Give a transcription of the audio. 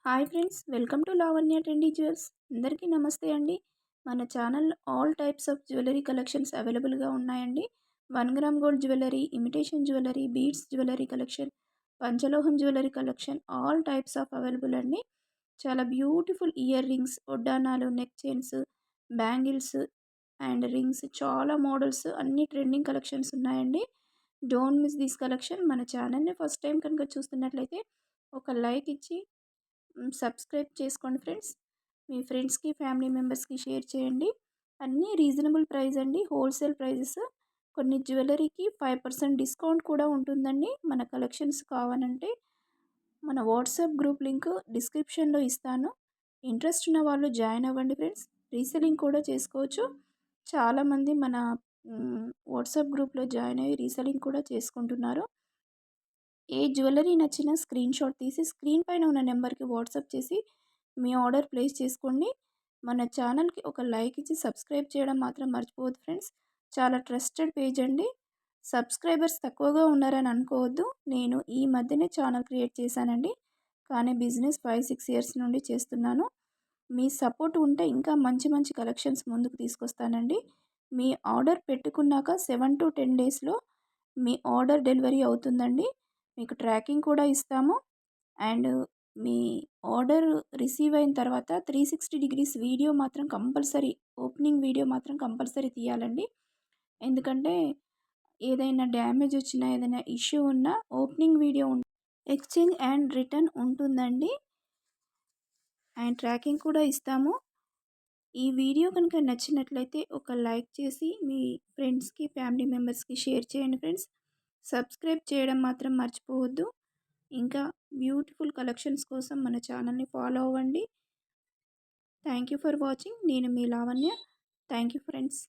Hi friends, welcome to Lavanya trendy jewels. అందరికీ నమస్తే అండి. మన channel all types of jewellery collections అవైలబుల్గా ఉన్నాయండి. 1 gram gold jewellery, imitation jewellery, beads jewellery collection, పంచలోహం jewellery collection, all types of available అండి. చాలా బ్యూటిఫుల్ ఇయర్ రింగ్స్, వడ్డానాలు, neck chains, bangles and rings, చాలా మోడల్స్, అన్ని ట్రెండింగ్ కలెక్షన్స్ ఉన్నాయండి. Don't miss this collection. మన ఛానల్ని ఫస్ట్ టైం కనుక చూస్తున్నట్లయితే ఒక లైక్ ఇచ్చి సబ్స్క్రైబ్ చేసుకోండి ఫ్రెండ్స్. మీ ఫ్రెండ్స్కి, ఫ్యామిలీ మెంబర్స్కి షేర్ చేయండి. అన్నీ రీజనబుల్ ప్రైస్ అండి, హోల్సేల్ ప్రైజెస్. కొన్ని జ్యువెలరీకి 5% డిస్కౌంట్ కూడా ఉంటుందండి. మన కలెక్షన్స్ కావాలంటే మన వాట్సాప్ గ్రూప్ లింక్ డిస్క్రిప్షన్లో ఇస్తాను. ఇంట్రెస్ట్ ఉన్న వాళ్ళు జాయిన్ అవ్వండి ఫ్రెండ్స్. రీసెల్లింగ్ కూడా చేసుకోవచ్చు. చాలామంది మన వాట్సాప్ గ్రూప్లో జాయిన్ అయ్యి రీసెల్లింగ్ కూడా చేసుకుంటున్నారు. ఏ జ్యువెలరీ నచ్చినా స్క్రీన్ షాట్ తీసి స్క్రీన్ పైన ఉన్న నెంబర్కి వాట్సాప్ చేసి మీ ఆర్డర్ ప్లేస్ చేసుకోండి. మన ఛానల్కి ఒక లైక్ ఇచ్చి సబ్స్క్రైబ్ చేయడం మాత్రం మర్చిపోవద్దు ఫ్రెండ్స్. చాలా ట్రస్టెడ్ పేజ్ అండి. సబ్స్క్రైబర్స్ తక్కువగా ఉన్నారని అనుకోవద్దు. నేను ఈ మధ్యనే ఛానల్ క్రియేట్ చేశానండి, కానీ బిజినెస్ 5-6 ఇయర్స్ నుండి చేస్తున్నాను. మీ సపోర్ట్ ఉంటే ఇంకా మంచి మంచి కలెక్షన్స్ ముందుకు తీసుకొస్తానండి. మీ ఆర్డర్ పెట్టుకున్నాక 7 to 10 డేస్లో మీ ఆర్డర్ డెలివరీ అవుతుందండి. మీకు ట్రాకింగ్ కూడా ఇస్తాము. అండ్ మీ ఆర్డర్ రిసీవ్ అయిన తర్వాత 360 డిగ్రీస్ వీడియో మాత్రం కంపల్సరీ, ఓపెనింగ్ వీడియో మాత్రం కంపల్సరీ తీయాలండి. ఎందుకంటే ఏదైనా డ్యామేజ్ వచ్చినా, ఏదైనా ఇష్యూ ఉన్నా opening video exchange and return ఉంటుందండి. అండ్ ట్రాకింగ్ కూడా ఇస్తాము. ఈ వీడియో కనుక నచ్చినట్లయితే ఒక లైక్ చేసి మీ ఫ్రెండ్స్కి, ఫ్యామిలీ మెంబర్స్కి షేర్ చేయండి ఫ్రెండ్స్. సబ్స్క్రైబ్ చేయడం మాత్రం మర్చిపోవద్దు. ఇంకా బ్యూటిఫుల్ కలెక్షన్స్ కోసం మన ఛానల్ని ఫాలో అవ్వండి. Thank you for watching. నేను మీ లావణ్య. Thank you friends.